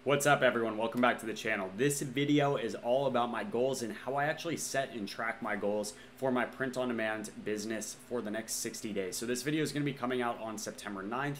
What's up everyone? Welcome back to the channel. This video is all about my goals and how I actually set and track my goals for my print-on-demand business for the next 60 days. So this video is going to be coming out on September 9th.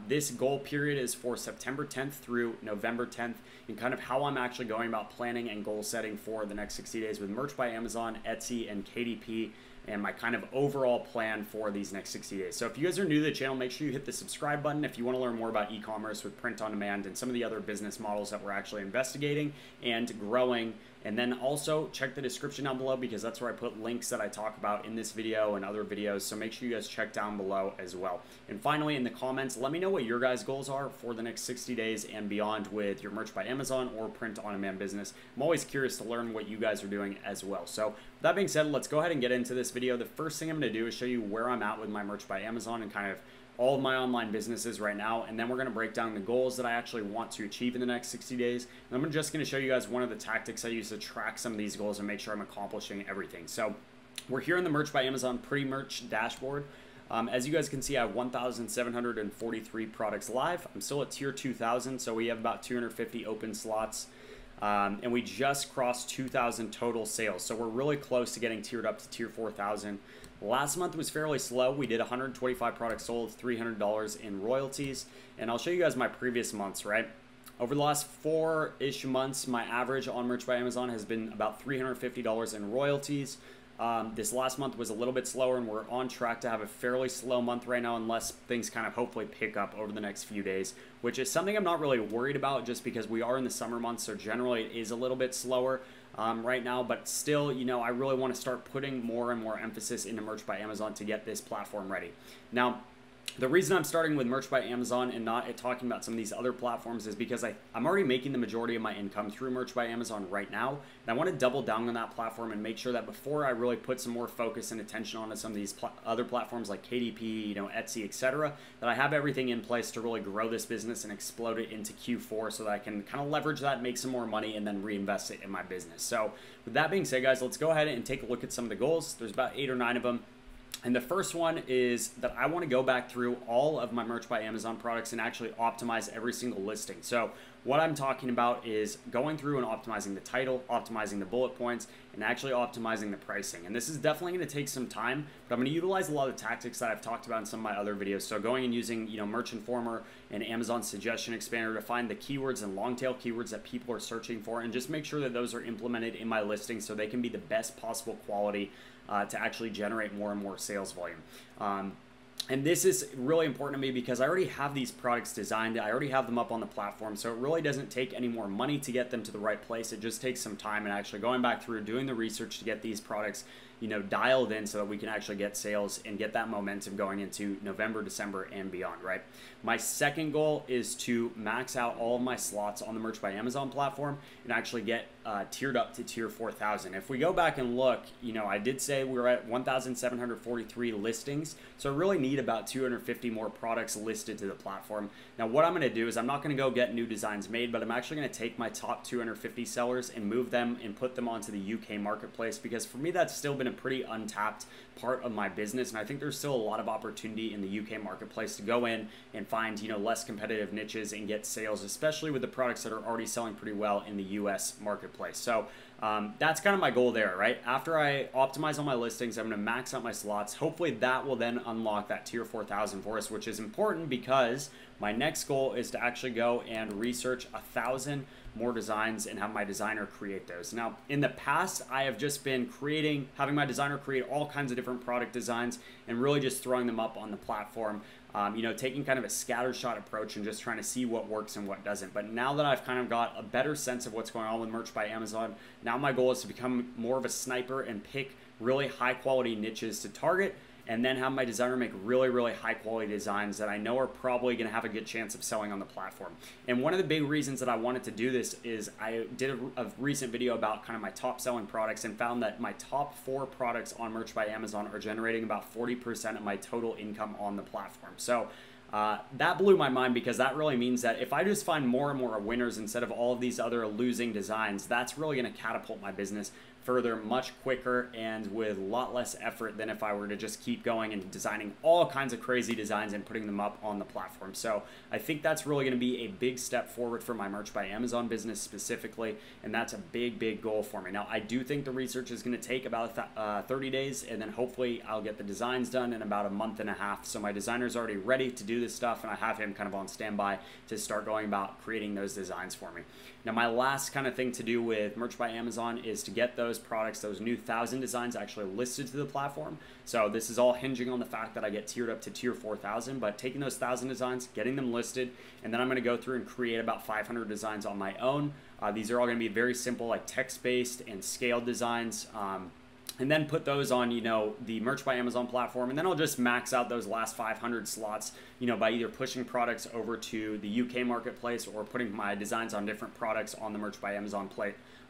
This goal period is for September 10th through November 10th, and kind of how I'm actually going about planning and goal setting for the next 60 days with Merch by Amazon, Etsy, and KDP, and my kind of overall plan for these next 60 days. So if you guys are new to the channel, make sure you hit the subscribe button if you want to learn more about e-commerce with print on demand and some of the other business models that we're actually investigating and growing. And then also check the description down below because that's where I put links that I talk about in this video and other videos. So make sure you guys check down below as well. And finally, in the comments, let me know what your guys' goals are for the next 60 days and beyond with your Merch by Amazon or print on demand business. I'm always curious to learn what you guys are doing as well. So with that being said, let's go ahead and get into this video. The first thing I'm going to do is show you where I'm at with my Merch by Amazon and kind of all of my online businesses right now, and then we're going to break down the goals that I actually want to achieve in the next 60 days. And I'm just going to show you guys one of the tactics I use to track some of these goals and make sure I'm accomplishing everything. So we're here in the Merch by Amazon pre-merch dashboard. As you guys can see, I have 1,743 products live. I'm still at tier 2,000, so we have about 250 open slots. And we just crossed 2,000 total sales. So we're really close to getting tiered up to tier 4,000. Last month was fairly slow. We did 125 products sold, $300 in royalties. And I'll show you guys my previous months, right? Over the last 4-ish months, my average on Merch by Amazon has been about $350 in royalties. This last month was a little bit slower, and we're on track to have a fairly slow month right now unless things kind of hopefully pick up over the next few days, which is something I'm not really worried about just because we are in the summer months, so generally it is a little bit slower right now, but still, you know, I really want to start putting more and more emphasis into Merch by Amazon to get this platform ready. Now, the reason I'm starting with Merch by Amazon and not talking about some of these other platforms is because I'm already making the majority of my income through Merch by Amazon right now. And I want to double down on that platform and make sure that before I really put some more focus and attention onto some of these other platforms like KDP, you know, Etsy, etc., that I have everything in place to really grow this business and explode it into Q4 so that I can kind of leverage that, make some more money, and then reinvest it in my business. So with that being said, guys, let's go ahead and take a look at some of the goals. There's about 8 or 9 of them. And the first one is that I want to go back through all of my Merch by Amazon products and actually optimize every single listing. So what I'm talking about is going through and optimizing the title, optimizing the bullet points, and actually optimizing the pricing. And this is definitely going to take some time, but I'm going to utilize a lot of tactics that I've talked about in some of my other videos. So going and using, you know, Merch Informer and Amazon Suggestion Expander to find the keywords and long tail keywords that people are searching for, and just make sure that those are implemented in my listings so they can be the best possible quality to actually generate more and more sales volume. And this is really important to me because I already have these products designed. I already have them up on the platform, so it really doesn't take any more money to get them to the right place. It just takes some time and actually going back through doing the research to get these products, you know, dialed in so that we can actually get sales and get that momentum going into November, December, and beyond, right? My second goal is to max out all of my slots on the Merch by Amazon platform and actually get tiered up to tier 4,000. If we go back and look, you know, I did say we were at 1,743 listings, so I really need about 250 more products listed to the platform. Now, what I'm going to do is I'm not going to go get new designs made, but I'm actually going to take my top 250 sellers and move them and put them onto the UK marketplace, because for me, that's still been a pretty untapped part of my business, and I think there's still a lot of opportunity in the UK marketplace to go in and find, you know, less competitive niches and get sales, especially with the products that are already selling pretty well in the US marketplace. So that's kind of my goal there, right? After I optimize all my listings, I'm going to max out my slots. Hopefully that will then unlock that tier 4,000 for us, which is important because my next goal is to actually go and research 1,000 more designs and have my designer create those. Now, in the past, I have just been having my designer create all kinds of different product designs and really just throwing them up on the platform. You know, taking kind of a scattershot approach and just trying to see what works and what doesn't. But now that I've kind of got a better sense of what's going on with Merch by Amazon, now my goal is to become more of a sniper and pick really high quality niches to target, and then have my designer make really, really high quality designs that I know are probably going to have a good chance of selling on the platform. And one of the big reasons that I wanted to do this is I did a recent video about kind of my top selling products and found that my top 4 products on Merch by Amazon are generating about 40% of my total income on the platform. So that blew my mind, because that really means that if I just find more and more winners instead of all of these other losing designs, that's really going to catapult my business further much quicker and with a lot less effort than if I were to just keep going and designing all kinds of crazy designs and putting them up on the platform. So I think that's really going to be a big step forward for my Merch by Amazon business specifically, and that's a big goal for me. Now, I do think the research is going to take about 30 days, and then hopefully I'll get the designs done in about a month and a half. So my designer's already ready to do this stuff, and I have him kind of on standby to start going about creating those designs for me. Now, my last kind of thing to do with Merch by Amazon is to get those products, those new 1,000 designs actually listed to the platform. So this is all hinging on the fact that I get tiered up to tier 4,000, but taking those 1,000 designs, getting them listed, and then I'm going to go through and create about 500 designs on my own. These are all going to be very simple, like text-based and scaled designs. And then put those on, the Merch by Amazon platform. And then I'll just max out those last 500 slots, by either pushing products over to the UK marketplace or putting my designs on different products on the Merch by Amazon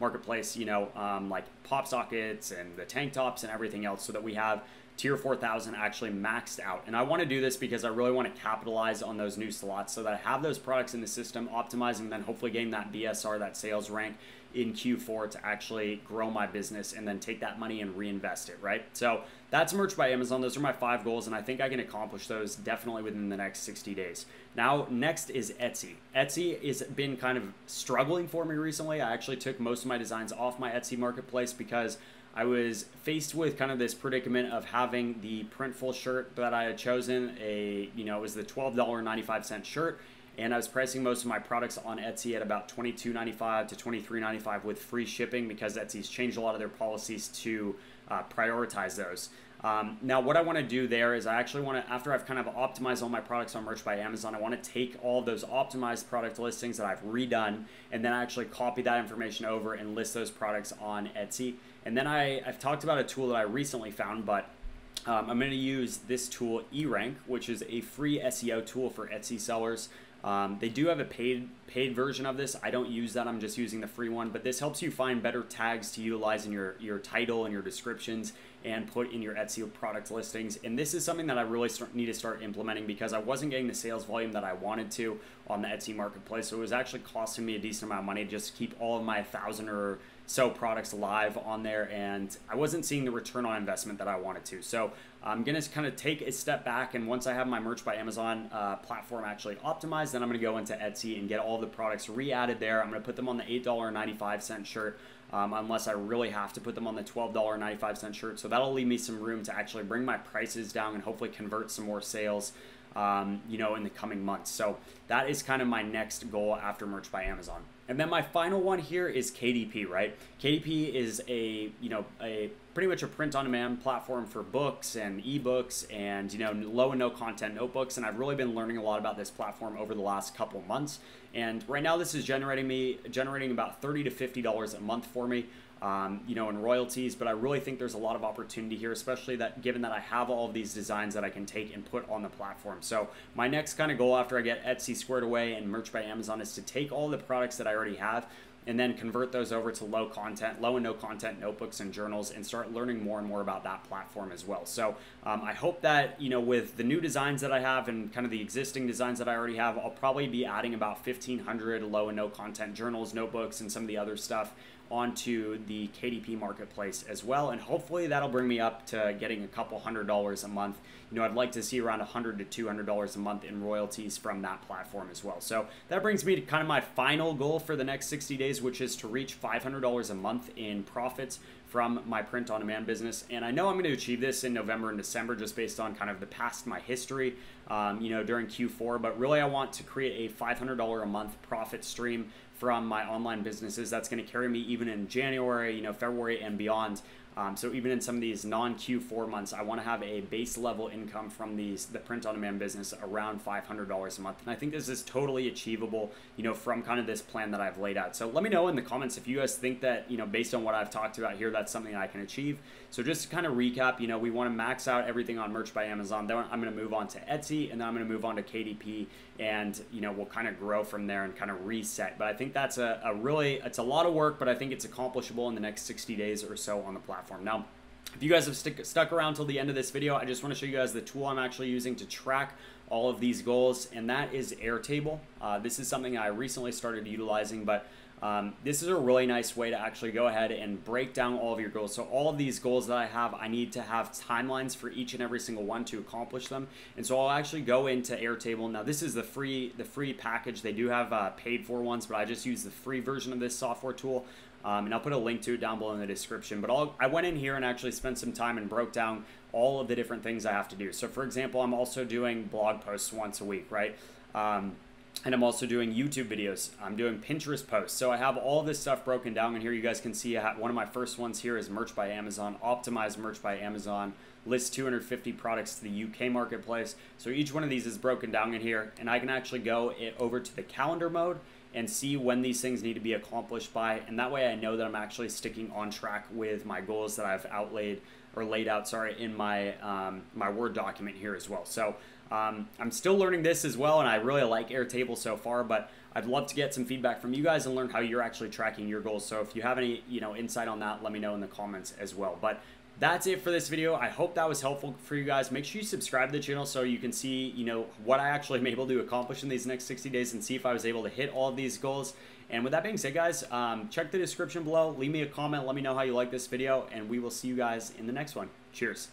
marketplace, like pop sockets and the tank tops and everything else, so that we have tier 4,000 actually maxed out. And I want to do this because I really want to capitalize on those new slots so that I have those products in the system, optimizing, and then hopefully getting that BSR, that sales rank, in Q4 to actually grow my business and then take that money and reinvest it, right? So that's Merch by Amazon. Those are my 5 goals, and I think I can accomplish those definitely within the next 60 days. Now, next is Etsy. Etsy has been kind of struggling for me recently. I actually took most of my designs off my Etsy marketplace because I was faced with kind of this predicament of having the Printful shirt that I had chosen. It was the $12.95 shirt. And I was pricing most of my products on Etsy at about $22.95 to $23.95 with free shipping, because Etsy's changed a lot of their policies to prioritize those. Now, what I want to do there is I actually want to, after I've kind of optimized all my products on Merch by Amazon, I want to take all of those optimized product listings that I've redone and then actually copy that information over and list those products on Etsy. And then I've talked about a tool that I recently found, but I'm going to use this tool, eRank, which is a free SEO tool for Etsy sellers. They do have a paid version of this. I don't use that. I'm just using the free one, but this helps you find better tags to utilize in your title and your descriptions and put in your Etsy product listings. And this is something that I really need to start implementing, because I wasn't getting the sales volume that I wanted to on the Etsy marketplace. So it was actually costing me a decent amount of money to just keep all of my 1,000 or so products live on there, and I wasn't seeing the return on investment that I wanted to. So I'm going to kind of take a step back, and once I have my Merch by Amazon platform actually optimized, then I'm going to go into Etsy and get all the products re-added there. I'm going to put them on the $8.95 shirt, unless I really have to put them on the $12.95 shirt. So that'll leave me some room to actually bring my prices down and hopefully convert some more sales in the coming months. So that is kind of my next goal after Merch by Amazon. And then my final one here is KDP, right? KDP is a pretty much a print-on-demand platform for books and ebooks and low and no content notebooks. And I've really been learning a lot about this platform over the last couple months. And right now, this is generating about $30 to $50 a month for me. In royalties, but I really think there's a lot of opportunity here, especially given that I have all of these designs that I can take and put on the platform. So my next kind of goal after I get Etsy squared away and Merch by Amazon is to take all the products that I already have and then convert those over to low and no content notebooks and journals, and start learning more and more about that platform as well. So I hope that, with the new designs that I have and kind of the existing designs that I already have, I'll probably be adding about 1,500 low and no content journals, notebooks, and some of the other stuff onto the KDP marketplace as well, and hopefully that'll bring me up to getting a couple $100s a month. I'd like to see around $100 to $200 a month in royalties from that platform as well. So that brings me to kind of my final goal for the next 60 days, which is to reach $500 a month in profits from my print-on-demand business. And I know I'm going to achieve this in November and December just based on kind of my history, during Q4. But really, I want to create a $500 a month profit stream from my online businesses. That's going to carry me even in January, February, and beyond. So even in some of these non-Q4 months, I want to have a base level income from the print-on-demand business around $500 a month. And I think this is totally achievable, from kind of this plan that I've laid out. So let me know in the comments if you guys think that, based on what I've talked about here, that's something I can achieve. So just to kind of recap, we want to max out everything on Merch by Amazon. Then I'm going to move on to Etsy, and then I'm going to move on to KDP, and, we'll kind of grow from there and kind of reset. But I think that's it's a lot of work, but I think it's accomplishable in the next 60 days or so on the platform. Now, if you guys have stuck around till the end of this video, I just want to show you guys the tool I'm actually using to track all of these goals, and that is Airtable. This is something I recently started utilizing, but This is a really nice way to actually go ahead and break down all of your goals. So all of these goals that I have, I need to have timelines for each and every single one to accomplish them. And so I'll actually go into Airtable. Now this is the free package. They do have paid for ones, but I just use the free version of this software tool. And I'll put a link to it down below in the description. But I went in here and actually spent some time and broke down all of the different things I have to do. So for example, I'm also doing blog posts once a week, right? And I'm also doing YouTube videos. I'm doing Pinterest posts. So I have all this stuff broken down. And here you guys can see one of my first ones here is merch by Amazon, optimize merch by Amazon, list 250 products to the UK marketplace. So each one of these is broken down in here. And I can actually go over to the calendar mode and see when these things need to be accomplished by. And that way I know that I'm actually sticking on track with my goals that I've laid out in my, my Word document here as well. So I'm still learning this as well, and I really like Airtable so far, but I'd love to get some feedback from you guys and learn how you're actually tracking your goals. So if you have any, insight on that, let me know in the comments as well. But that's it for this video. I hope that was helpful for you guys. Make sure you subscribe to the channel so you can see, what I actually am able to accomplish in these next 60 days and see if I was able to hit all of these goals. And with that being said, guys, check the description below. Leave me a comment. Let me know how you like this video, and we will see you guys in the next one. Cheers.